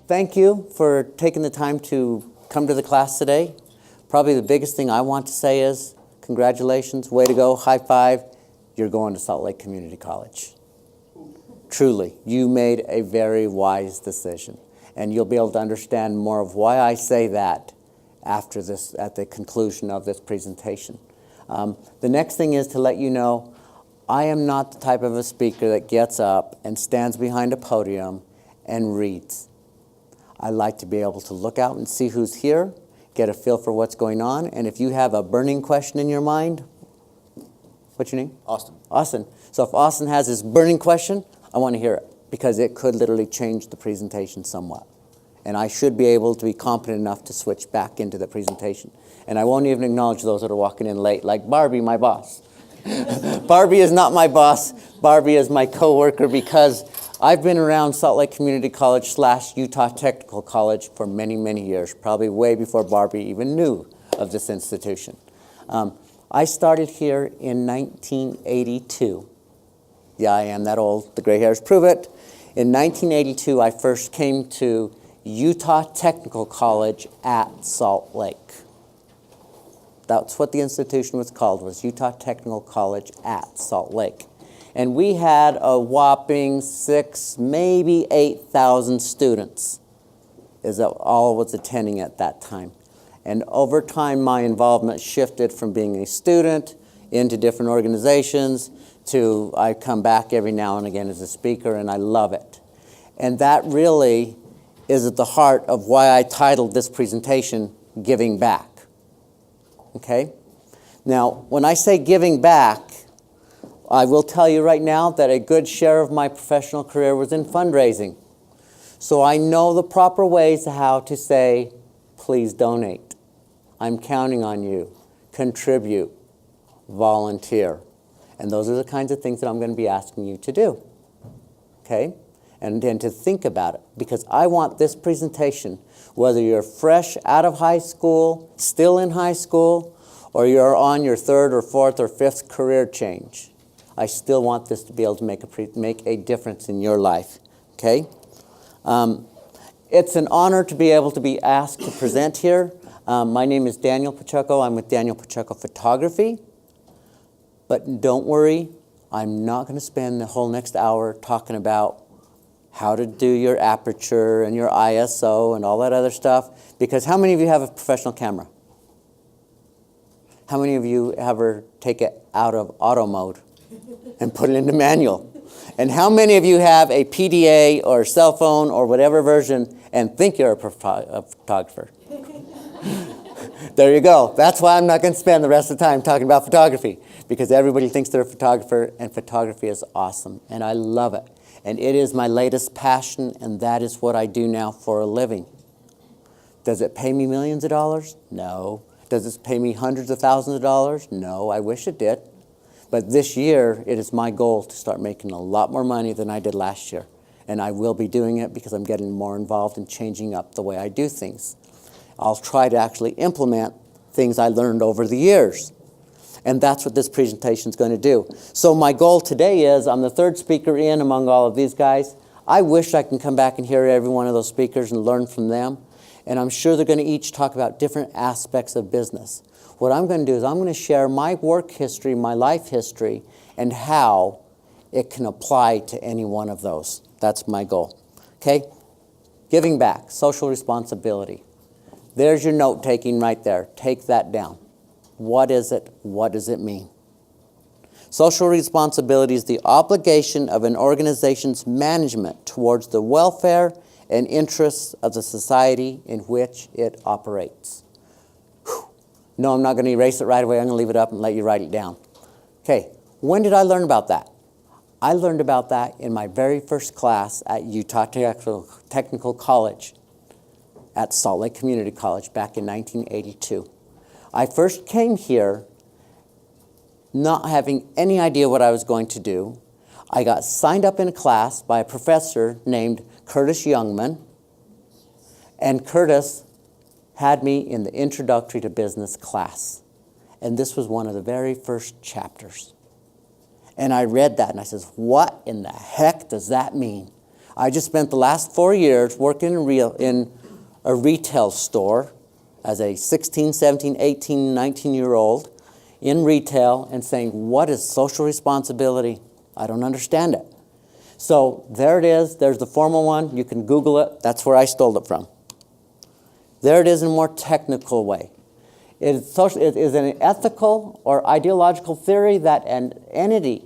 thank you for taking the time to come to the class today. Probably the biggest thing I want to say is congratulations, way to go, high five. You're going to Salt Lake Community College. Truly, you made a very wise decision. And you'll be able to understand more of why I say that after this, at the conclusion of this presentation. The next thing is to let you know, I am not the type of a speaker that gets up and stands behind a podium and reads. I like to be able to look out and see who's here, get a feel for what's going on, and if you have a burning question in your mind, what's your name? Austin. Austin. So if Austin has his burning question, I want to hear it, because it could literally change the presentation somewhat. And I should be able to be competent enough to switch back into the presentation. And I won't even acknowledge those that are walking in late, like Barbie, my boss. Barbie is not my boss. Barbie is my coworker, because I've been around Salt Lake Community College / Utah Technical College for many, many years, probably way before Barbie even knew of this institution. I started here in 1982. Yeah, I am that old. The gray hairs prove it. In 1982, I first came to Utah Technical College at Salt Lake. That's what the institution was called, was Utah Technical College at Salt Lake. And we had a whopping 6,000, maybe 8,000 students is all was attending at that time. And over time, my involvement shifted from being a student into different organizations to I come back every now and again as a speaker, and I love it. And that really is at the heart of why I titled this presentation, Giving Back. Okay? Now, when I say giving back, I will tell you right now that a good share of my professional career was in fundraising. So I know the proper ways how to say, please donate. I'm counting on you. Contribute. Volunteer. And those are the kinds of things that I'm going to be asking you to do. Okay? And then to think about it. Because I want this presentation, whether you're fresh out of high school, still in high school, or you're on your third or fourth or fifth career change, I still want this to be able to make a difference in your life. Okay? It's an honor to be able to be asked to present here. My name is Daniel Pacheco. I'm with Daniel Pacheco Photography. But don't worry, I'm not going to spend the whole next hour talking about how to do your aperture and your ISO and all that other stuff. Because how many of you have a professional camera? How many of you ever take it out of auto mode and put it into manual? And how many of you have a PDA or cell phone or whatever version and think you're a photographer? There you go. That's why I'm not going to spend the rest of the time talking about photography, because everybody thinks they're a photographer, and photography is awesome, and I love it. And it is my latest passion, and that is what I do now for a living. Does it pay me millions of dollars? No. Does it pay me hundreds of thousands of dollars? No, I wish it did. But this year, it is my goal to start making a lot more money than I did last year. And I will be doing it because I'm getting more involved in changing up the way I do things. I'll try to actually implement things I learned over the years. And that's what this presentation is going to do. So my goal today is, I'm the third speaker in among all of these guys. I wish I can come back and hear every one of those speakers and learn from them. And I'm sure they're going to each talk about different aspects of business. What I'm going to do is I'm going to share my work history, my life history, and how it can apply to any one of those. That's my goal. Okay? Giving back, social responsibility. There's your note-taking right there. Take that down. What is it? What does it mean? Social responsibility is the obligation of an organization's management towards the welfare and interests of the society in which it operates. Whew. No, I'm not going to erase it right away. I'm going to leave it up and let you write it down. Okay, when did I learn about that? I learned about that in my very first class at Utah Technical College at Salt Lake Community College back in 1982. I first came here not having any idea what I was going to do. I got signed up in a class by a professor named Curtis Youngman, and Curtis had me in the Introductory to Business class. And this was one of the very first chapters. And I read that and I says, what in the heck does that mean? I just spent the last 4 years working in a retail store as a 16, 17, 18, 19-year-old in retail and saying, what is social responsibility? I don't understand it. So there it is. There's the formal one. You can Google it. That's where I stole it from. There it is in a more technical way. It is an ethical or ideological theory that an entity,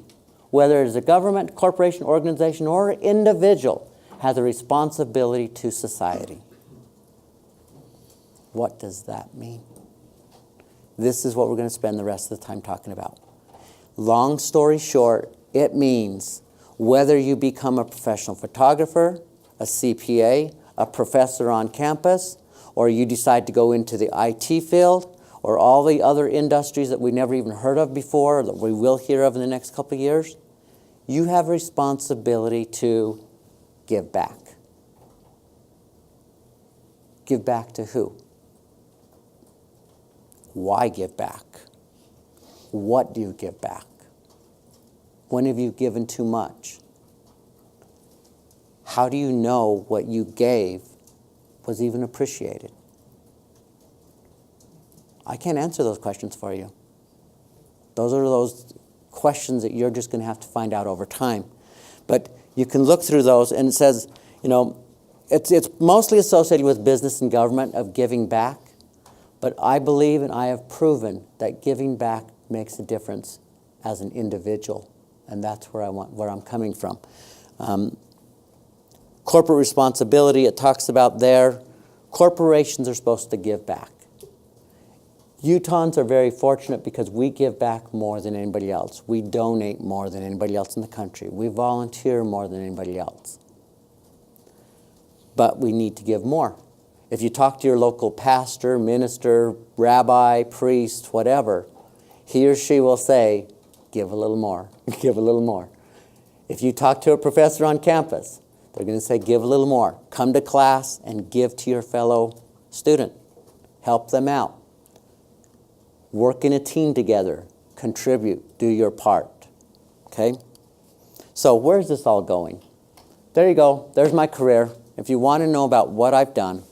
whether it is a government, corporation, organization, or individual, has a responsibility to society. What does that mean? This is what we're going to spend the rest of the time talking about. Long story short, it means whether you become a professional photographer, a CPA, a professor on campus, or you decide to go into the IT field, or all the other industries that we never even heard of before, or that we will hear of in the next couple of years, you have a responsibility to give back. Give back to who? Why give back? What do you give back? When have you given too much? How do you know what you gave was even appreciated? I can't answer those questions for you. Those are those questions that you're just going to have to find out over time. But you can look through those, and it says, it's mostly associated with business and government of giving back. But I believe and I have proven that giving back makes a difference as an individual. And that's where I'm coming from. Corporate responsibility, it talks about there. Corporations are supposed to give back. Utahns are very fortunate because we give back more than anybody else. We donate more than anybody else in the country. We volunteer more than anybody else. But we need to give more. If you talk to your local pastor, minister, rabbi, priest, whatever, he or she will say, give a little more, give a little more. If you talk to a professor on campus, they're going to say, give a little more. Come to class and give to your fellow student. Help them out. Work in a team together. Contribute. Do your part. Okay? So where's this all going? There you go. There's my career. If you want to know about what I've done,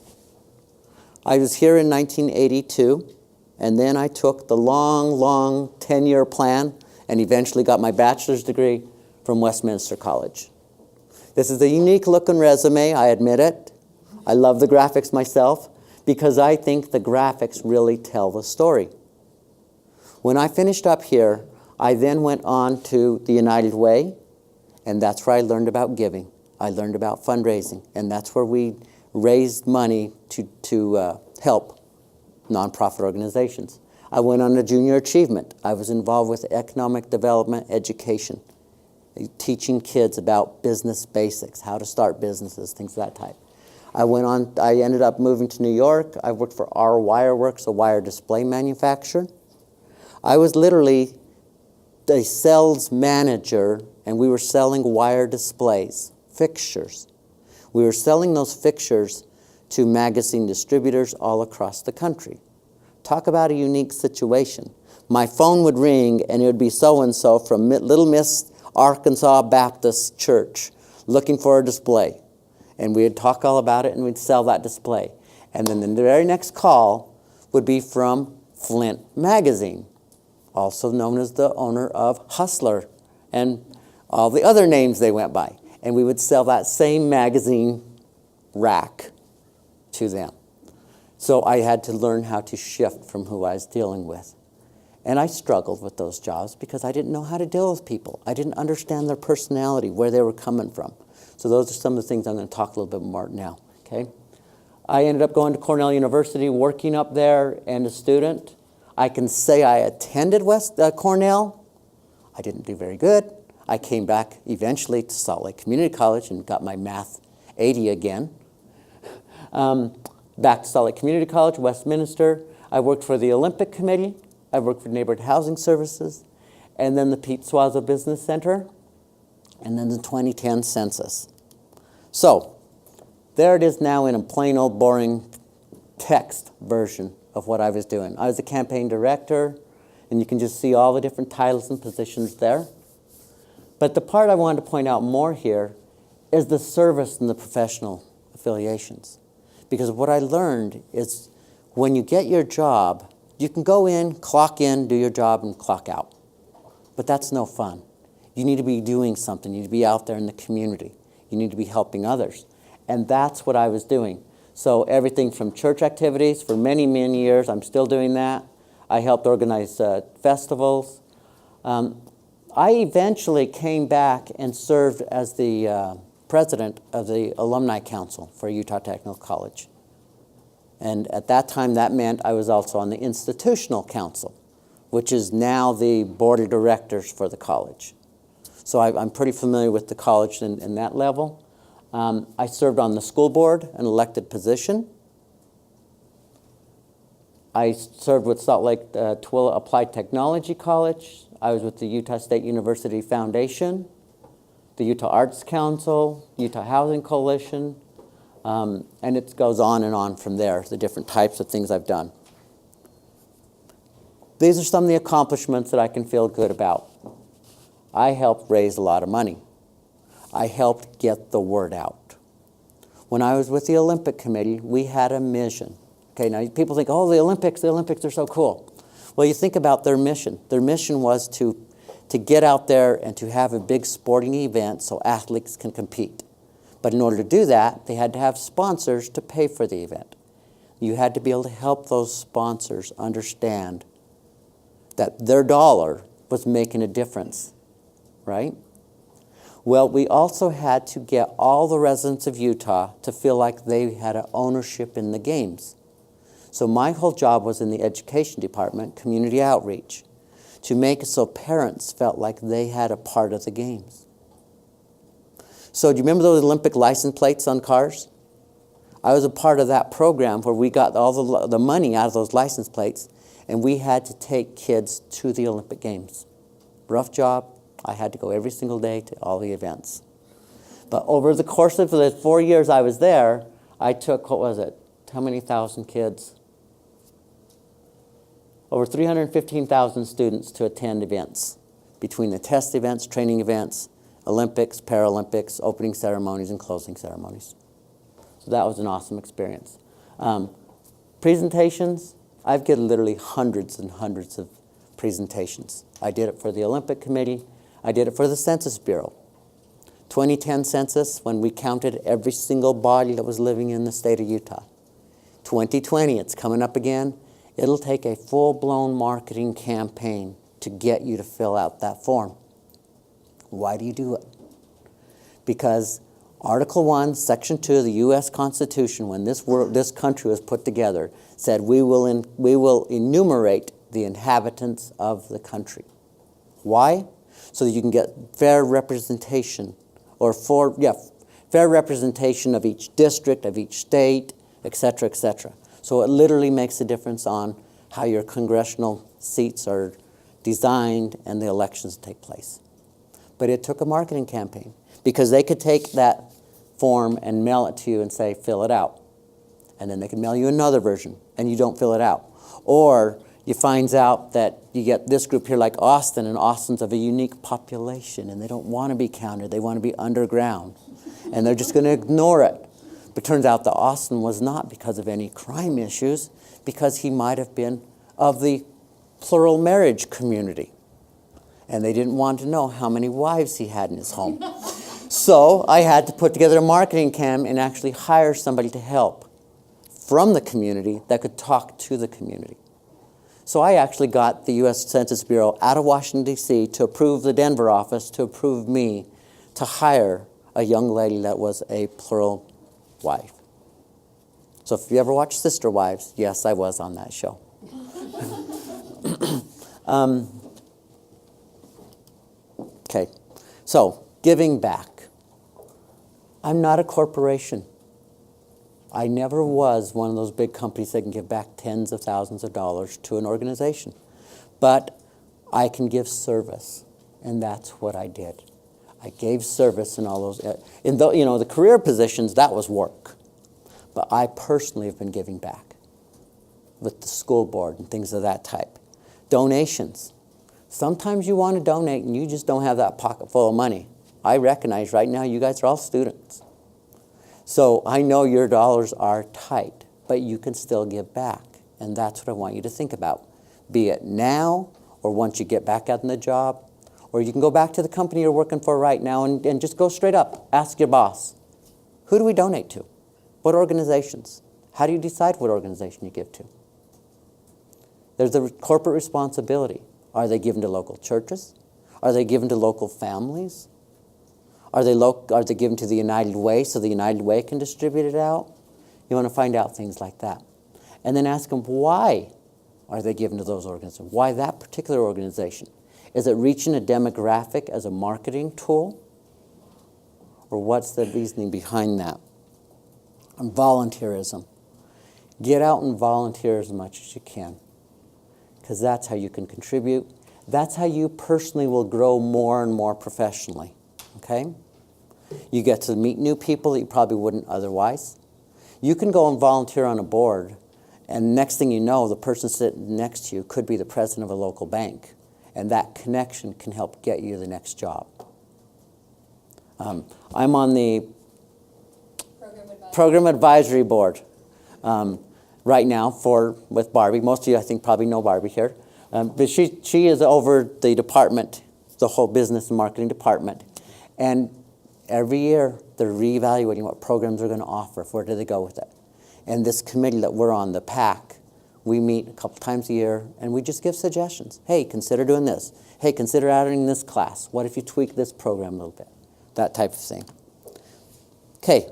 I was here in 1982, and then I took the long 10-year plan and eventually got my bachelor's degree from Westminster College. This is a unique looking resume, I admit it. I love the graphics myself because I think the graphics really tell the story. When I finished up here, I then went on to the United Way, and that's where I learned about giving. I learned about fundraising, and that's where we raised money to help nonprofit organizations. I went on to Junior Achievement. I was involved with economic development education, teaching kids about business basics, how to start businesses, things of that type. I ended up moving to New York. I worked for our WireWorks, a wire display manufacturer. I was literally a sales manager, and we were selling wire displays, fixtures. We were selling those fixtures to magazine distributors all across the country. Talk about a unique situation. My phone would ring, and it would be so-and-so from Little Miss Arkansas Baptist Church looking for a display. And we'd talk all about it, and we'd sell that display. And then the very next call would be from Flint Magazine, also known as the owner of Hustler and all the other names they went by. And we would sell that same magazine rack to them. So I had to learn how to shift from who I was dealing with. And I struggled with those jobs because I didn't know how to deal with people. I didn't understand their personality, where they were coming from. So those are some of the things I'm going to talk a little bit more now. Okay? I ended up going to Cornell University, working up there, and a student. I can say I attended Cornell. I didn't do very good. I came back eventually to Salt Lake Community College and got my Math 80 again. Back to Salt Lake Community College, Westminster. I worked for the Olympic Committee. I worked for Neighborhood Housing Services, and then the Pete Suazo Business Center, and then the 2010 Census. So, there it is now in a plain old boring text version of what I was doing. I was a campaign director, and you can just see all the different titles and positions there. But the part I wanted to point out more here is the service and the professional affiliations. Because what I learned is when you get your job, you can go in, do your job, and clock out. But that's no fun. You need to be doing something. You need to be out there in the community. You need to be helping others. And that's what I was doing. So everything from church activities for many, many years, I'm still doing that. I helped organize festivals. I eventually came back and served as the president of the Alumni Council for Utah Technical College. And at that time, that meant I was also on the Institutional Council, which is now the board of directors for the college. So I'm pretty familiar with the college in that level. I served on the school board, an elected position. I served with Salt Lake Tooele Applied Technology College. I was with the Utah State University Foundation, the Utah Arts Council, Utah Housing Coalition, and it goes on and on from there, the different types of things I've done. These are some of the accomplishments that I can feel good about. I helped raise a lot of money. I helped get the word out. When I was with the Olympic Committee, we had a mission. Okay, now people think, oh, the Olympics are so cool. Well, you think about their mission. Their mission was to get out there and to have a big sporting event so athletes can compete. But in order to do that, they had to have sponsors to pay for the event. You had to be able to help those sponsors understand that their dollar was making a difference, right? Well, we also had to get all the residents of Utah to feel like they had an ownership in the games. So my whole job was in the education department, community outreach, to make it so parents felt like they had a part of the games. So do you remember those Olympic license plates on cars? I was a part of that program where we got all the money out of those license plates, and we had to take kids to the Olympic Games. Rough job. I had to go every single day to all the events. But over the course of the 4 years I was there, I took, how many thousand kids? Over 315,000 students to attend events, between the test events, training events, Olympics, Paralympics, opening ceremonies, and closing ceremonies. So that was an awesome experience. Presentations, I've given literally hundreds and hundreds of presentations. I did it for the Olympic Committee. I did it for the Census Bureau. 2010 census, when we counted every single body that was living in the state of Utah. 2020, it's coming up again. It'll take a full-blown marketing campaign to get you to fill out that form. Why do you do it? Because Article 1, Section 2 of the U.S. Constitution, when this country was put together, said we will enumerate the inhabitants of the country. Why? So that you can get fair representation, fair representation of each district, of each state, etc., etc. So it literally makes a difference on how your congressional seats are designed and the elections take place. But it took a marketing campaign because they could take that form and mail it to you and say, fill it out. And then they can mail you another version and you don't fill it out. Or you find out that you get this group here like Austin, and Austin's of a unique population and they don't want to be counted. They want to be underground. And they're just going to ignore it. But it turns out that Austin was not because of any crime issues, because he might have been of the plural marriage community. And they didn't want to know how many wives he had in his home. So I had to put together a marketing campaign and actually hire somebody to help from the community that could talk to the community. So I actually got the U.S. Census Bureau out of Washington, D.C. to approve the Denver office, to approve me to hire a young lady that was a plural wife. So if you ever watch Sister Wives, yes, I was on that show. Okay, so giving back. I'm not a corporation. I never was one of those big companies that can give back tens of thousands of dollars to an organization. But I can give service, and that's what I did. I gave service in all those, the career positions, that was work. But I personally have been giving back with the school board and things of that type. Donations. Sometimes you want to donate and you just don't have that pocket full of money. I recognize right now you guys are all students. So I know your dollars are tight, but you can still give back. And that's what I want you to think about. Be it now or once you get back out in the job, or you can go back to the company you're working for right now and just go straight up. Ask your boss, who do we donate to? What organizations? How do you decide what organization you give to? There's the corporate responsibility. Are they given to local churches? Are they given to local families? Are they given to the United Way so the United Way can distribute it out? You want to find out things like that. And then ask them, why are they given to those organizations? Why that particular organization? Is it reaching a demographic as a marketing tool? Or what's the reasoning behind that? And volunteerism. Get out and volunteer as much as you can, because that's how you can contribute. That's how you personally will grow more and more professionally, okay? You get to meet new people that you probably wouldn't otherwise. You can go and volunteer on a board, and next thing you know, the person sitting next to you could be the president of a local bank, and that connection can help get you the next job. I'm on the Program Advisory Board right now with Barbie. Most of you, I think, probably know Barbie here. But she is over the department, the whole business and marketing department. And every year, they're reevaluating what programs they're going to offer. Where do they go with it? And this committee that we're on, the PAC, we meet a couple times a year, and we just give suggestions. Hey, consider doing this. Hey, consider adding this class. What if you tweak this program a little bit? That type of thing. Okay,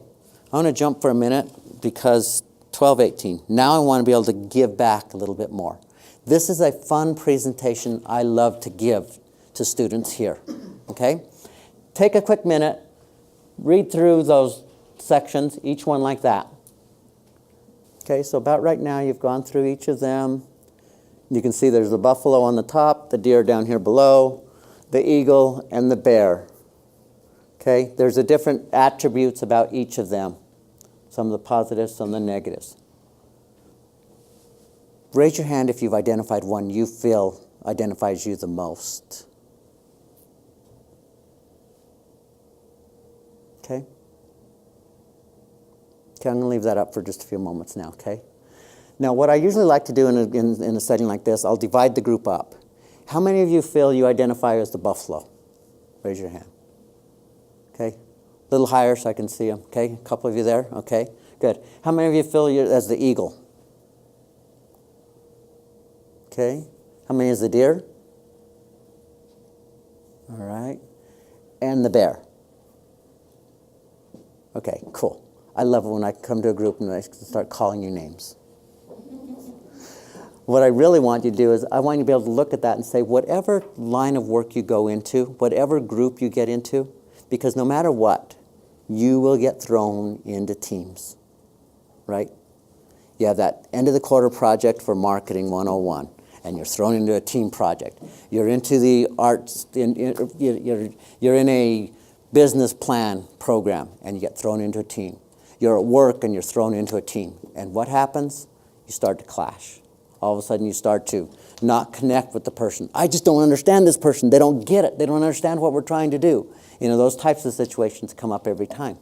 I want to jump for a minute because 12:18. Now I want to be able to give back a little bit more. This is a fun presentation I love to give to students here, okay? Take a quick minute, read through those sections, each one like that. Okay, so about right now you've gone through each of them. You can see there's the buffalo on the top, the deer down here below, the eagle, and the bear. Okay, there's the different attributes about each of them. Some of the positives, some of the negatives. Raise your hand if you've identified one you feel identifies you the most. Okay? Okay, I'm going to leave that up for just a few moments now, okay? Now, what I usually like to do in a setting like this, I'll divide the group up. How many of you feel you identify as the buffalo? Raise your hand. Okay? A little higher so I can see them. Okay? A couple of you there? Okay? Good. How many of you feel you're as the eagle? Okay? How many is the deer? All right. And the bear? Okay, cool. I love it when I come to a group and I start calling you names. What I really want you to do is I want you to be able to look at that and say, whatever line of work you go into, whatever group you get into, because no matter what, you will get thrown into teams, right? You have that end of the quarter project for Marketing 101, and you're thrown into a team project. You're into the arts, you're in a business plan program, and you get thrown into a team. You're at work, and you're thrown into a team. And what happens? You start to clash. All of a sudden, you start to not connect with the person. I just don't understand this person. They don't get it. They don't understand what we're trying to do. You know, those types of situations come up every time.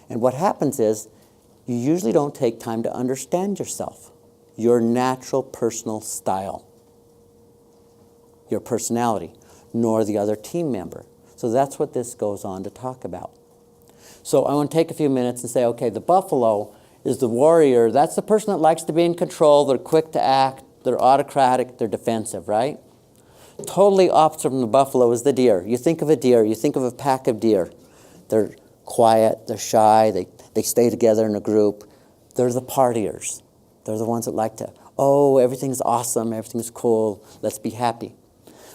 And what happens is you usually don't take time to understand yourself, your natural personal style, your personality, nor the other team member. So that's what this goes on to talk about. So I want to take a few minutes and say, okay, the buffalo is the warrior. That's the person that likes to be in control. They're quick to act. They're autocratic. They're defensive, right? Totally opposite from the buffalo is the deer. You think of a deer. You think of a pack of deer. They're quiet. They're shy. They stay together in a group. They're the partiers. They're the ones that like to, oh, everything's awesome. Everything's cool. Let's be happy.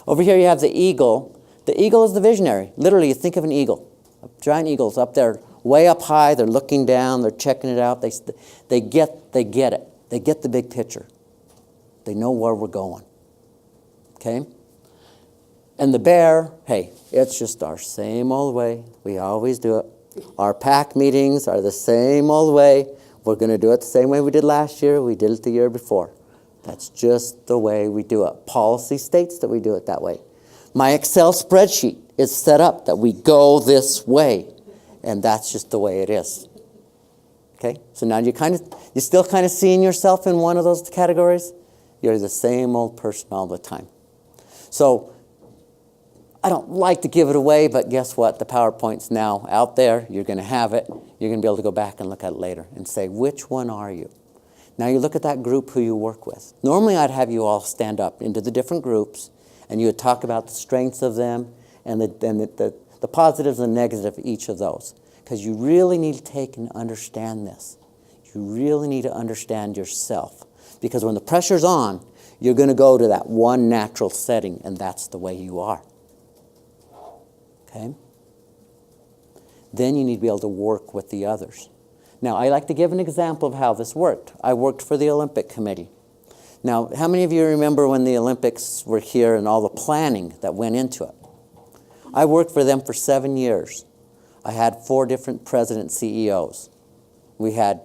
Over here you have the eagle. The eagle is the visionary. Literally, you think of an eagle. A giant eagle's up there, way up high. They're looking down. They're checking it out. They get it. They get the big picture. They know where we're going. Okay? And the bear, hey, it's just our same old way. We always do it. Our PAC meetings are the same old way. We're going to do it the same way we did last year. We did it the year before. That's just the way we do it. Policy states that we do it that way. My Excel spreadsheet, It's set up that we go this way, and that's just the way it is. Okay? So now you're still kind of seeing yourself in one of those categories. You're the same old person all the time. So I don't like to give it away, but guess what? The PowerPoint's now out there. You're going to have it. You're going to be able to go back and look at it later and say, which one are you? Now you look at that group who you work with. Normally I'd have you all stand up into the different groups, and you would talk about the strengths of them and the positives and negatives of each of those. Because you really need to take and understand this. You really need to understand yourself. Because when the pressure's on, you're going to go to that one natural setting, and that's the way you are. Okay? Then you need to be able to work with the others. Now, I like to give an example of how this worked. I worked for the Olympic Committee. Now, how many of you remember when the Olympics were here and all the planning that went into it? I worked for them for 7 years. I had 4 different president CEOs. We had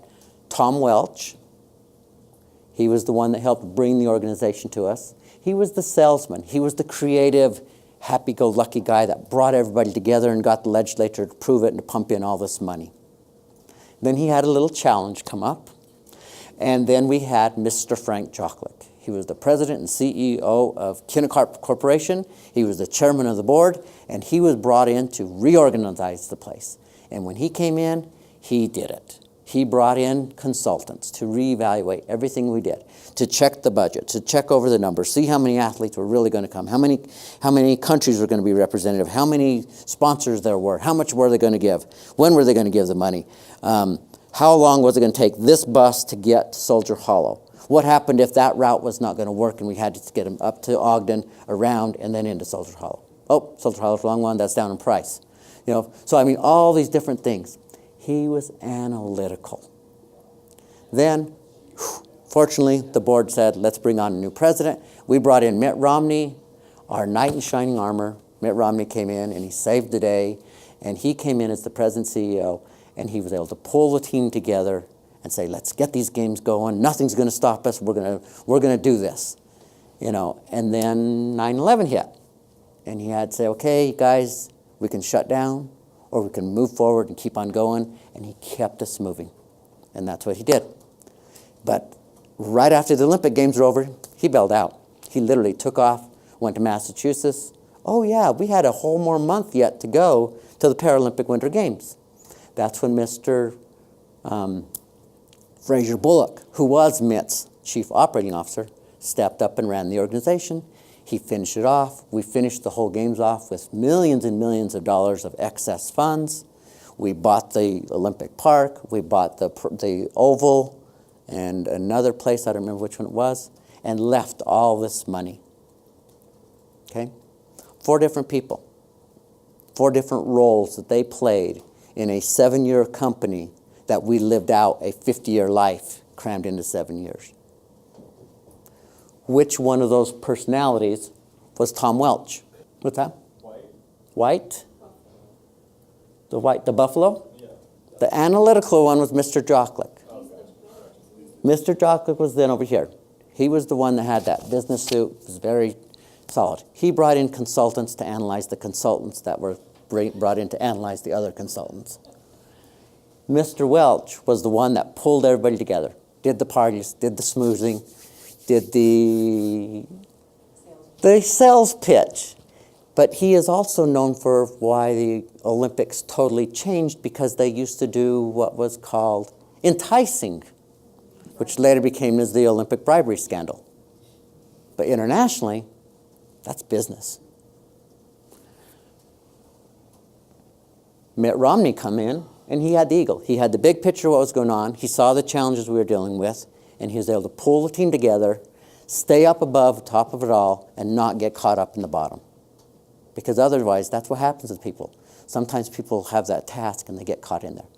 Tom Welch. He was the one that helped bring the organization to us. He was the salesman. He was the creative, happy-go-lucky guy that brought everybody together and got the legislature to approve it and to pump in all this money. Then he had a little challenge come up. And then we had Mr. Frank Jocklick. He was the president and CEO of Kinnecarp Corporation. He was the chairman of the board, and he was brought in to reorganize the place. And when he came in, he did it. He brought in consultants to reevaluate everything we did, to check the budget, to check over the numbers, see how many athletes were really going to come, how many countries were going to be representative, how many sponsors there were, how much were they going to give, when were they going to give the money, how long was it going to take this bus to get to Soldier Hollow. What happened if that route was not going to work and we had to get them up to Ogden, around, and then into Soldier Hollow? Oh, Soldier Hollow's the wrong one. That's down in Price. So I mean, all these different things. He was analytical. Then, fortunately, the board said, let's bring on a new president. We brought in Mitt Romney, our knight in shining armor. Mitt Romney came in, and he saved the day. And he came in as the president CEO, and he was able to pull the team together and say, let's get these games going. Nothing's going to stop us. We're going to do this. And then 9/11 hit. And he had to say, okay, guys, we can shut down or we can move forward and keep on going. And he kept us moving. And that's what he did. But right after the Olympic Games were over, he bailed out. He literally took off, went to Massachusetts. Oh, yeah, we had a whole more month yet to go to the Paralympic Winter Games. That's when Mr. Fraser Bullock, who was Mitt's chief operating officer, stepped up and ran the organization. He finished it off. We finished the whole games off with millions and millions of dollars of excess funds. We bought the Olympic Park. We bought the Oval and another place, I don't remember which one it was, and left all this money. Okay? 4 different people, 4 different roles that they played in a 7-year company that we lived out a 50-year life crammed into 7 years. Which one of those personalities was Tom Welch? What's that? White? The buffalo? Yeah. The analytical one was Mr. Jocklick. Mr. Jocklick was then over here. He was the one that had that business suit, was very solid. He brought in consultants to analyze the consultants that were brought in to analyze the other consultants. Mr. Welch was the one that pulled everybody together, did the parties, did the smoozing, did the sales pitch. But he is also known for why the Olympics totally changed, because they used to do what was called enticing, which later became as the Olympic bribery scandal. But internationally, that's business. Mitt Romney come in, and he had the eagle. He had the big picture of what was going on. He saw the challenges we were dealing with, and he was able to pull the team together, stay up above, top of it all, and not get caught up in the bottom. Because otherwise, that's what happens with people. Sometimes people have that task, and they get caught in there.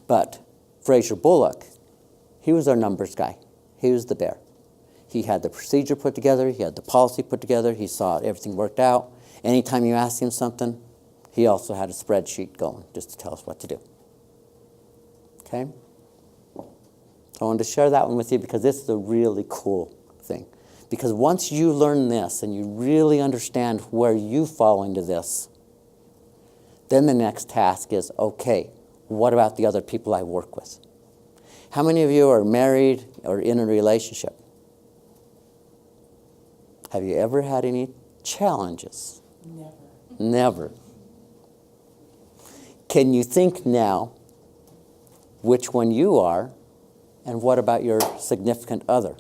But Fraser Bullock, he was our numbers guy. He was the bear. He had the procedure put together. He had the policy put together. He saw everything worked out. Anytime you asked him something, he also had a spreadsheet going just to tell us what to do. Okay? I wanted to share that one with you because this is a really cool thing. Because once you learn this and you really understand where you fall into this, Then the next task is, okay, what about the other people I work with? How many of you are married or in a relationship? Have you ever had any challenges? Never. Never. Can you think now which one you are, and what about your significant other?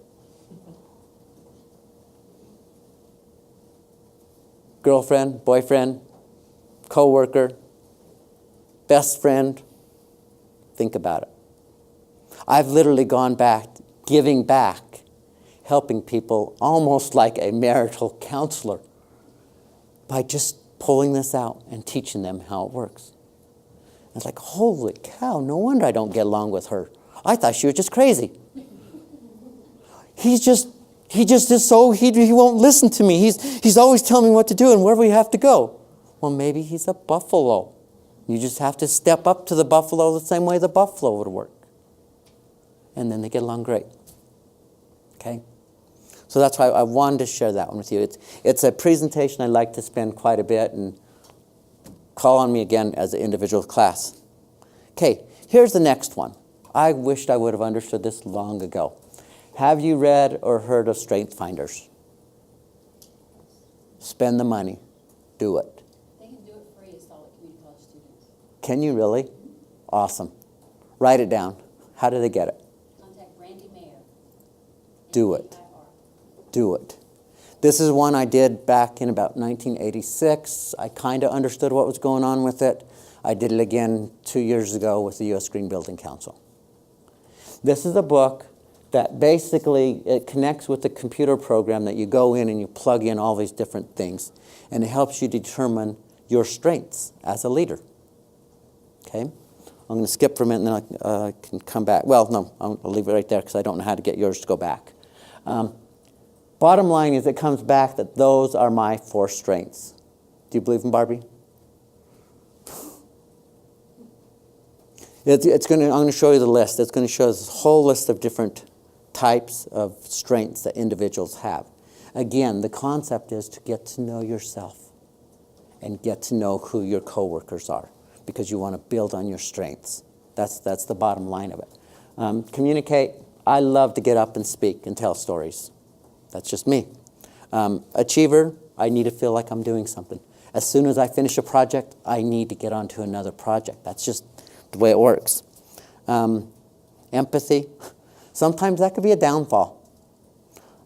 Girlfriend, boyfriend, co-worker, best friend? Think about it. I've literally gone back, giving back, helping people almost like a marital counselor by just pulling this out and teaching them how it works. It's like, holy cow, no wonder I don't get along with her. I thought she was just crazy. He just is so, he won't listen to me. He's always telling me what to do and where we have to go. Well, maybe he's a buffalo. You just have to step up to the buffalo the same way the buffalo would work. And then they get along great. Okay? So that's why I wanted to share that one with you. It's a presentation I like to spend quite a bit, and call on me again as an individual class. Okay, here's the next one. I wished I would have understood this long ago. Have you read or heard of Strength Finders? Spend the money. Do it. They can do it free at Salt Lake Community College students. Can you really? Awesome. Write it down. How do they get it? Contact Randy Mayer. Do it. Do it. This is one I did back in about 1986. I kind of understood what was going on with it. I did it again 2 years ago with the U.S. Green Building Council. This is a book that basically it connects with the computer program that you go in and you plug in all these different things, and it helps you determine your strengths as a leader. Okay? I'm going to skip for a minute and then I can come back. Well, no, I'll leave it right there because I don't know how to get yours to go back. Bottom line is it comes back that those are my 4 strengths. Do you believe in Barbie? I'm going to show you the list. It's going to show us a whole list of different types of strengths that individuals have. Again, the concept is to get to know yourself and get to know who your coworkers are, because you want to build on your strengths. That's the bottom line of it. Communicate. I love to get up and speak and tell stories. That's just me. Achiever. I need to feel like I'm doing something. As soon as I finish a project, I need to get on to another project. That's just the way it works. Empathy. Sometimes that could be a downfall.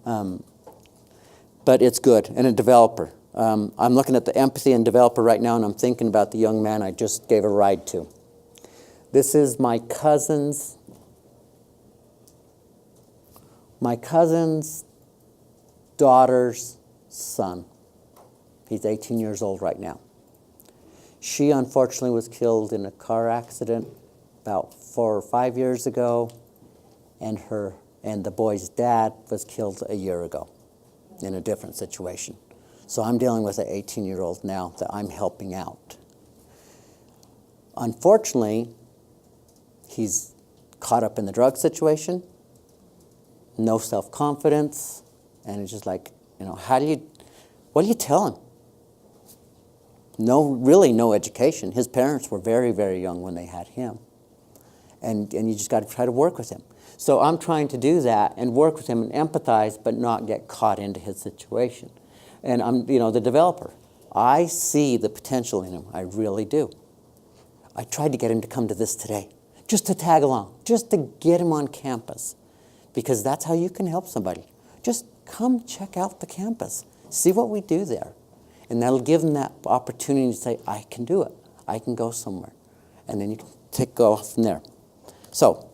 But it's good. And a developer. I'm looking at the empathy and developer right now, and I'm thinking about the young man I just gave a ride to. This is my cousin's daughter's son. He's 18 years old right now. She unfortunately was killed in a car accident about 4 or 5 years ago, and the boy's dad was killed a year ago in a different situation. So I'm dealing with an 18-year-old now that I'm helping out. Unfortunately, he's caught up in the drug situation, no self-confidence, and it's just like, what do you tell him? No education. His parents were very, very young when they had him. And you just got to try to work with him. So I'm trying to do that and work with him and empathize, but not get caught into his situation. And I'm, the developer. I see the potential in him. I really do. I tried to get him to come to this today, just to tag along, just to get him on campus, because that's how you can help somebody. Just come check out the campus. See what we do there. And that'll give them that opportunity to say, I can do it. I can go somewhere. And then you can go off from there. So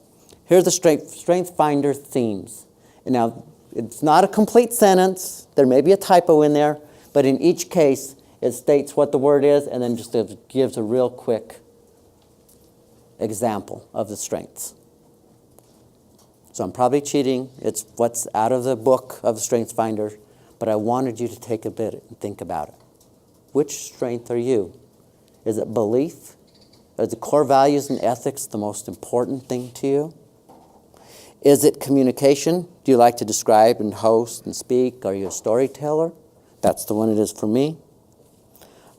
here's the Strength Finder themes. And now, it's not a complete sentence. There may be a typo in there. But in each case, it states what the word is and then just gives a real quick example of the strengths. So I'm probably cheating. It's what's out of the book of the Strength Finder. But I wanted you to take a bit and think about it. Which strength are you? Is it belief? Are the core values and ethics the most important thing to you? Is it communication? Do you like to describe and host and speak? Are you a storyteller? That's the one it is for me.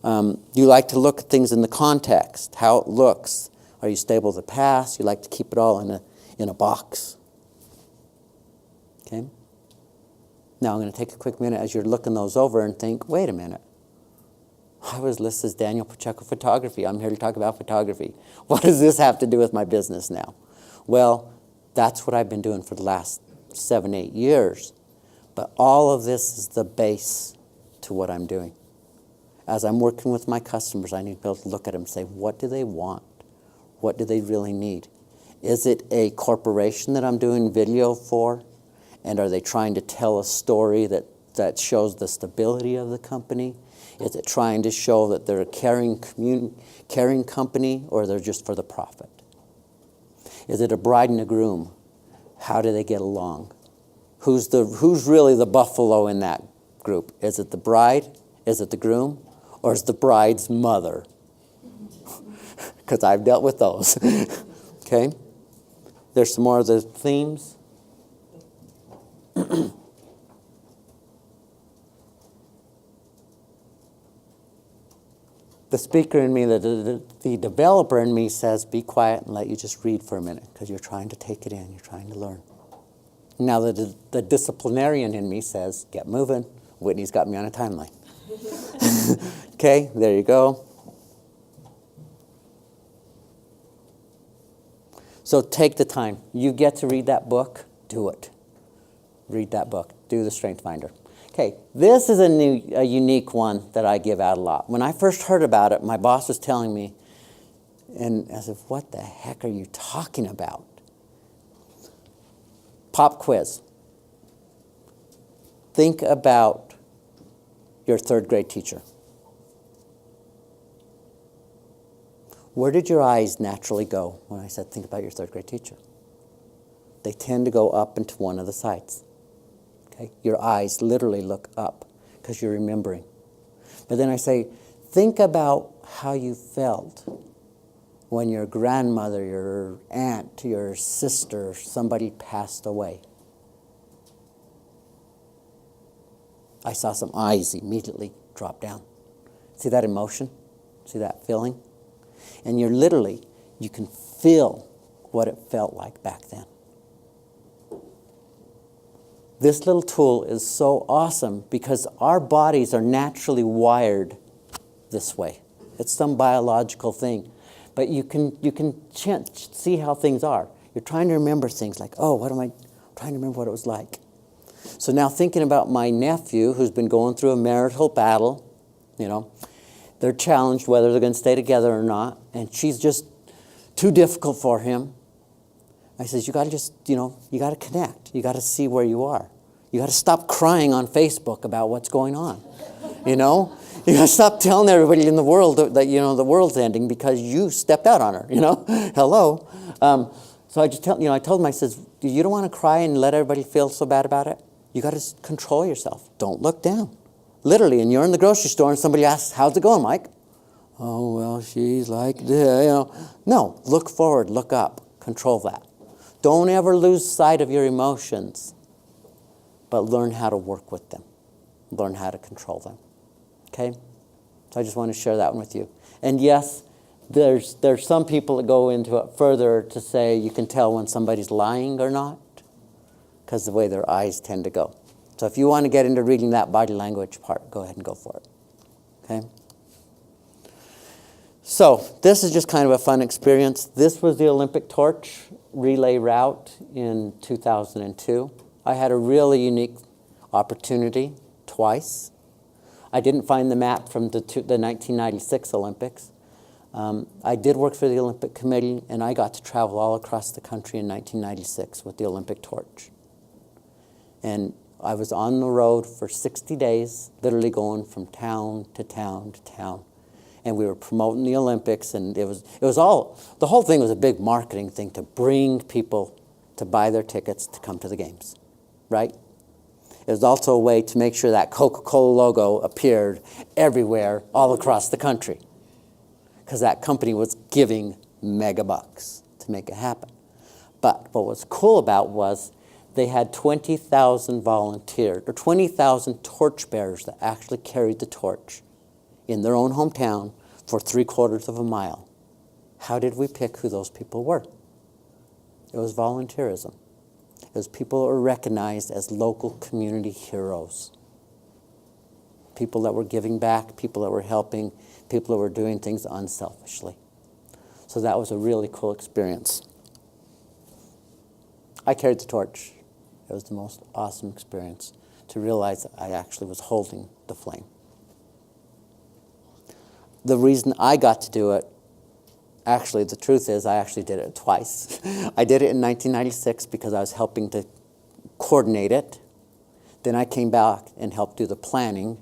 You like to look at things in the context, how it looks. Are you stable with the past? You like to keep it all in a box. Okay? Now I'm going to take a quick minute as you're looking those over and think, wait a minute. I was listed as Daniel Pacheco Photography. I'm here to talk about photography. What does this have to do with my business now? Well, that's what I've been doing for the last 7, 8 years. But all of this is the base to what I'm doing. As I'm working with my customers, I need to be able to look at them and say, what do they want? What do they really need? Is it a corporation that I'm doing video for? And are they trying to tell a story that shows the stability of the company? Is it trying to show that they're a caring company, or they're just for the profit? Is it a bride and a groom? How do they get along? Who's really the buffalo in that group? Is it the bride? Is it the groom? Or is the bride's mother? Because I've dealt with those. Okay? There's some more of the themes. The speaker in me, the developer in me says, be quiet and let you just read for a minute, because you're trying to take it in, you're trying to learn. Now the disciplinarian in me says, get moving. Whitney's got me on a timeline. Okay, there you go. So take the time. You get to read that book, do it. Read that book. Do the Strength Finder. Okay, this is a unique one that I give out a lot. When I first heard about it, my boss was telling me, and I said, what the heck are you talking about? Pop quiz. Think about your third grade teacher. Where did your eyes naturally go when I said think about your third grade teacher? They tend to go up into one of the sides. Okay? Your eyes literally look up because you're remembering. But then I say, think about how you felt when your grandmother, your aunt, your sister, somebody passed away. I saw some eyes immediately drop down. See that emotion? See that feeling? And you can feel what it felt like back then. This little tool is so awesome because our bodies are naturally wired this way. It's some biological thing. But you can see how things are. You're trying to remember things like, oh, what am I trying to remember what it was like? So now thinking about my nephew who's been going through a marital battle, they're challenged whether they're going to stay together or not, and she's just too difficult for him. I says, you got to just, you got to connect. You got to see where you are. You got to stop crying on Facebook about what's going on. You got to stop telling everybody in the world that the world's ending because you stepped out on her. Hello. So I just I told him, I says, you don't want to cry and let everybody feel so bad about it. You got to control yourself. Don't look down. Literally, and you're in the grocery store and somebody asks, how's it going, Mike? Oh, well, she's like this, No, look forward, look up, control that. Don't ever lose sight of your emotions, but learn how to work with them. Learn how to control them. Okay? So I just want to share that one with you. And yes, there's some people that go into it further to say you can tell when somebody's lying or not because the way their eyes tend to go. So if you want to get into reading that body language part, go ahead and go for it. Okay? So this is just kind of a fun experience. This was the Olympic torch relay route in 2002. I had a really unique opportunity twice. I didn't find the map from the 1996 Olympics. I did work for the Olympic Committee, and I got to travel all across the country in 1996 with the Olympic torch. And I was on the road for 60 days, literally going from town to town to town. And we were promoting the Olympics, and it was all, the whole thing was a big marketing thing to bring people to buy their tickets to come to the games, right? It was also a way to make sure that Coca-Cola logo appeared everywhere, all across the country, because that company was giving mega bucks to make it happen. But what was cool about was they had 20,000 volunteers, or 20,000 torch bearers that actually carried the torch in their own hometown for 3/4 of a mile. How did we pick who those people were? It was volunteerism. It was people that were recognized as local community heroes. People that were giving back, people that were helping, people that were doing things unselfishly. So that was a really cool experience. I carried the torch. It was the most awesome experience to realize that I actually was holding the flame. The reason I got to do it, actually, the truth is I actually did it twice. I did it in 1996 because I was helping to coordinate it. Then I came back and helped do the planning.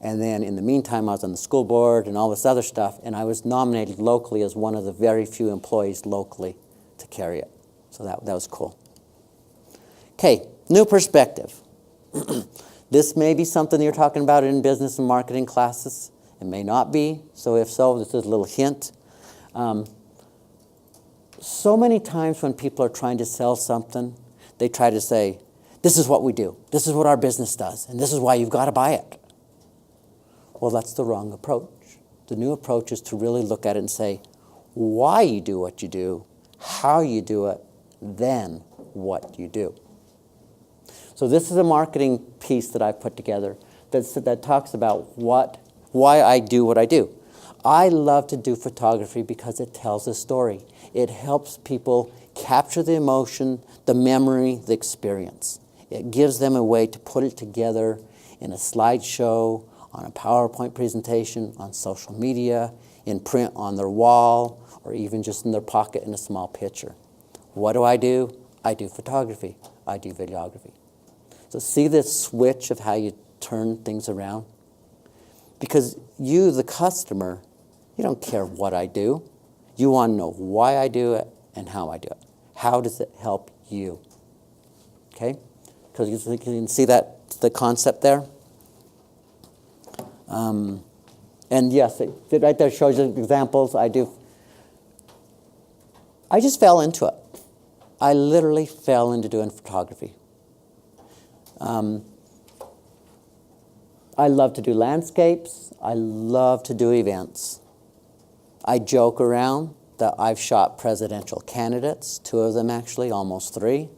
And then in the meantime, I was on the school board and all this other stuff, and I was nominated locally as one of the very few employees locally to carry it. So that was cool. Okay, new perspective. This may be something you're talking about in business and marketing classes. It may not be, so if so, this is a little hint. So many times when people are trying to sell something, they try to say, this is what we do, this is what our business does, and this is why you've got to buy it. Well, that's the wrong approach. The new approach is to really look at it and say, why you do what you do, how you do it, then what you do. So this is a marketing piece that I've put together that talks about why I do what I do. I love to do photography because it tells a story. It helps people capture the emotion, the memory, the experience. It gives them a way to put it together in a slideshow, on a PowerPoint presentation, on social media, in print on their wall, or even just in their pocket in a small picture. What do? I do photography. I do videography. So see this switch of how you turn things around? Because you, the customer, you don't care what I do. You want to know why I do it and how I do it. How does it help you? Okay? Because you can see that, the concept there. And yes, it right there shows you examples. I just fell into it. I literally fell into doing photography. I love to do landscapes. I love to do events. I joke around that I've shot presidential candidates, 2 of them actually, almost 3.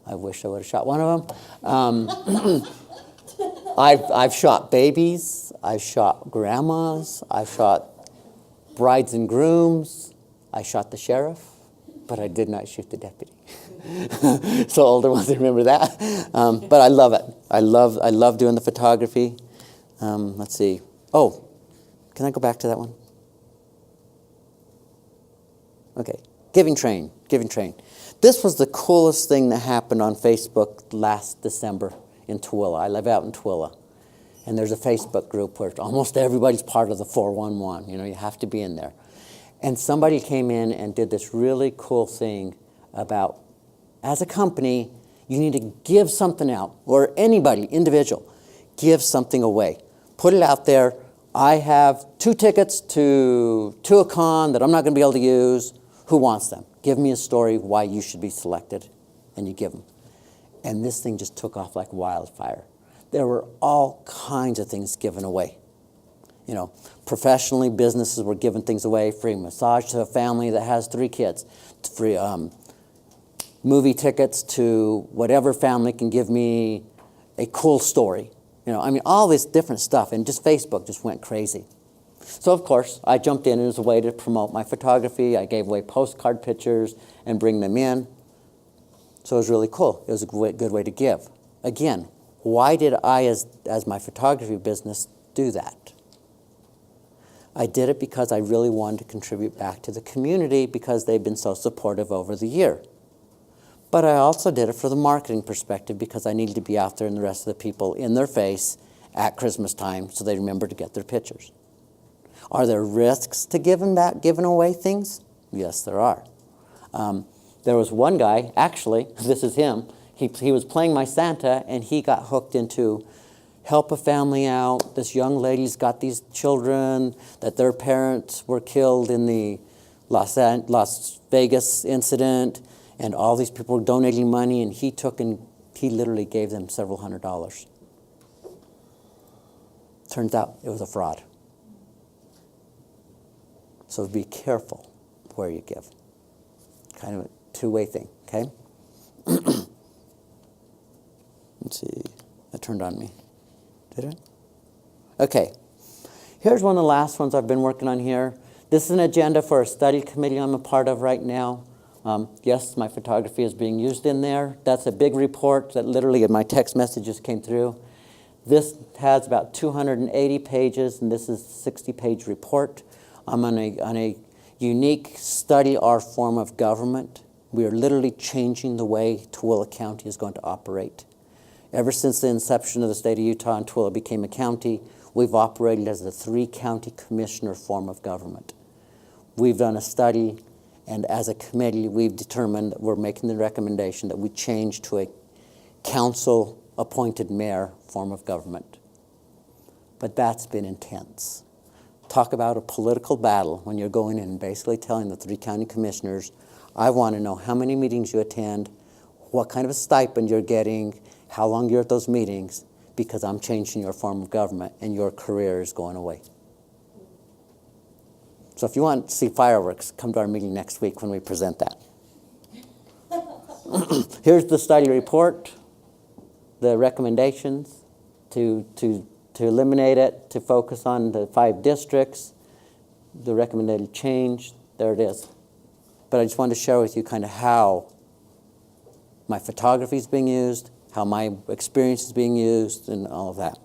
I wish I would have shot one of them. I've shot babies. I've shot grandmas. I've shot brides and grooms. I shot the sheriff, but I did not shoot the deputy. So older ones remember that. But I love it. I love doing the photography. Let's see. Oh, can I go back to that one? Okay. Giving Train. This was the coolest thing that happened on Facebook last December in Tooele. I live out in Tooele. And there's a Facebook group where almost everybody's part of the 411. You know, you have to be in there. And somebody came in and did this really cool thing about, as a company, you need to give something out, or anybody, individual, give something away. Put it out there. I have 2 tickets to a con that I'm not going to be able to use. Who wants them? Give me a story why you should be selected, and you give them. And this thing just took off like wildfire. There were all kinds of things given away. You know, professionally, businesses were giving things away, free massage to a family that has 3 kids, free movie tickets to whatever family can give me a cool story. You know, I mean, all this different stuff, and just Facebook just went crazy. So, of course, I jumped in as a way to promote my photography. I gave away postcard pictures and bring them in. So it was really cool. It was a good way to give. Again, why did I, as my photography business, do that? I did it because I really wanted to contribute back to the community because they've been so supportive over the year. But I also did it for the marketing perspective because I needed to be out there and the rest of the people in their face at Christmas time so they remember to get their pictures. Are there risks to giving away things? Yes, there are. There was one guy, actually, this is him, he was playing my Santa and he got hooked into help a family out. This young lady's got these children that their parents were killed in the Las Vegas incident, and all these people were donating money, and he literally gave them several $100s. Turns out it was a fraud. So be careful where you give. Kind of a two-way thing, okay? Let's see. That turned on me. Did it? Okay. Here's one of the last ones I've been working on here. This is an agenda for a study committee I'm a part of right now. Yes, my photography is being used in there. That's a big report that literally in my text messages came through. This has about 280 pages, and this is a 60-page report. I'm on a unique study our form of government. We are literally changing the way Tooele County is going to operate. Ever since the inception of the state of Utah and Tooele became a county, we've operated as a 3-county commissioner form of government. We've done a study, and as a committee, we've determined that we're making the recommendation that we change to a council-appointed mayor form of government. But that's been intense. Talk about a political battle when you're going in and basically telling the 3 county commissioners, I want to know how many meetings you attend, what kind of a stipend you're getting, how long you're at those meetings, because I'm changing your form of government and your career is going away. So if you want to see fireworks, come to our meeting next week when we present that. Here's the study report, the recommendations to eliminate it, to focus on the 5 districts, the recommended change. There it is. But I just wanted to share with you kind of how my photography is being used, how my experience is being used, and all of that.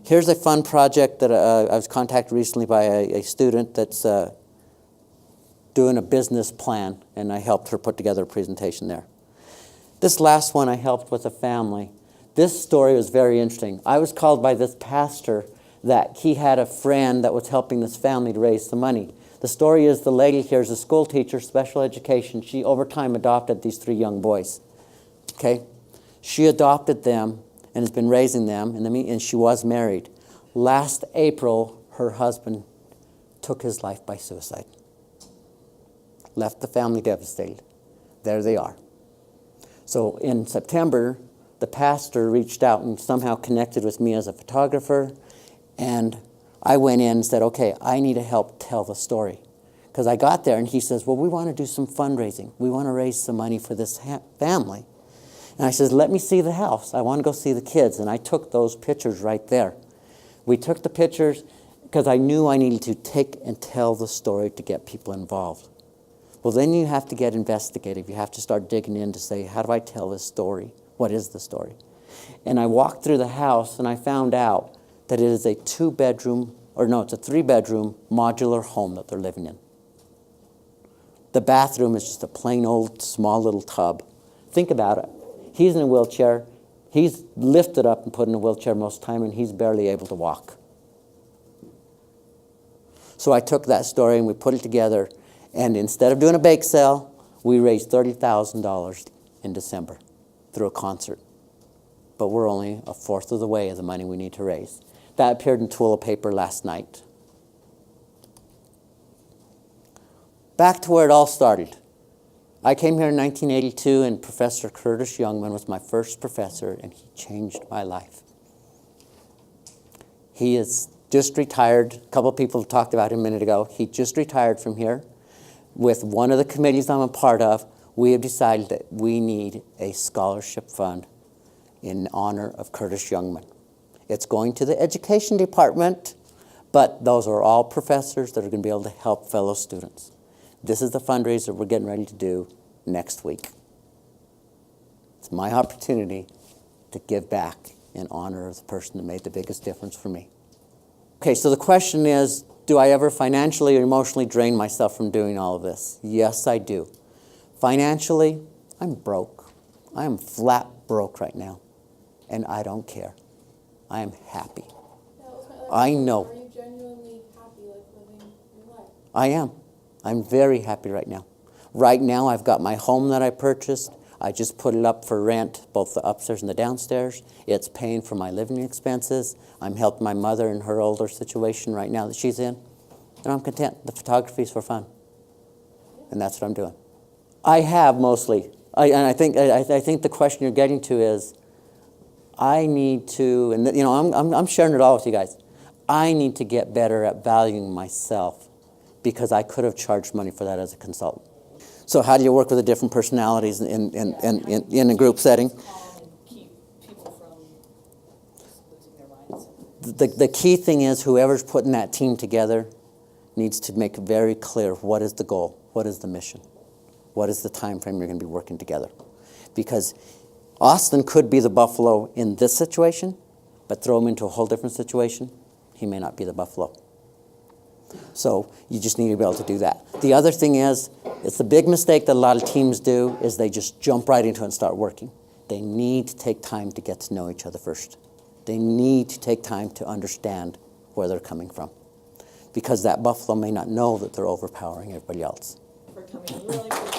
Here's a fun project that I was contacted recently by a student that's doing a business plan, and I helped her put together a presentation there. This last one I helped with a family. This story was very interesting. I was called by this pastor that he had a friend that was helping this family to raise some money. The story is the lady here is a school teacher, special education. She over time adopted these 3 young boys. Okay? She adopted them and has been raising them, and she was married. Last April, her husband took his life by suicide. Left the family devastated. There they are. So in September, the pastor reached out and somehow connected with me as a photographer, and I went in and said, okay, I need to help tell the story. Because I got there and he says, well, we want to do some fundraising. We want to raise some money for this family. And I said, let me see the house. I want to go see the kids. And I took those pictures right there. We took the pictures because I knew I needed to take and tell the story to get people involved. Well, then you have to get investigative. You have to start digging in to say, how do I tell this story? What is the story? And I walked through the house and I found out that it is a 3-bedroom modular home that they're living in. The bathroom is just a plain old small little tub. Think about it. He's in a wheelchair. He's lifted up and put in a wheelchair most of the time, and he's barely able to walk. So I took that story and we put it together, and instead of doing a bake sale, we raised $30,000 in December through a concert. But we're only a fourth of the way of the money we need to raise. That appeared in Tooele paper last night. Back to where it all started. I came here in 1982, and Professor Curtis Youngman was my first professor, and he changed my life. He is just retired. A couple of people talked about him a minute ago. He just retired from here. With one of the committees I'm a part of, we have decided that we need a scholarship fund in honor of Curtis Youngman. It's going to the education department, but those are all professors that are going to be able to help fellow students. This is the fundraiser we're getting ready to do next week. It's my opportunity to give back in honor of the person that made the biggest difference for me. Okay, so the question is, do I ever financially or emotionally drain myself from doing all of this? Yes, I do. Financially, I'm broke. I am flat broke right now, and I don't care. I am happy. I know. Are you genuinely happy, living your life? I am. I'm very happy right now. Right now, I've got my home that I purchased. I just put it up for rent, both the upstairs and the downstairs. It's paying for my living expenses. I'm helping my mother in her older situation right now that she's in. And I'm content. The photography is for fun. And that's what I'm doing. I have mostly. I think the question you're getting to is, I need to, and I'm sharing it all with you guys. I need to get better at valuing myself because I could have charged money for that as a consultant. So how do you work with the different personalities in a group setting? Calm and keep people from losing their minds. The key thing is whoever's putting that team together needs to make very clear what is the goal, what is the mission, what is the time frame you're going to be working together. Because Austin could be the buffalo in this situation, but throw him into a whole different situation, he may not be the buffalo. So you just need to be able to do that. The other thing is, it's the big mistake that a lot of teams do, is they just jump right into it and start working. They need to take time to get to know each other first. They need to take time to understand where they're coming from. Because that buffalo may not know that they're overpowering everybody else. For coming, really appreciate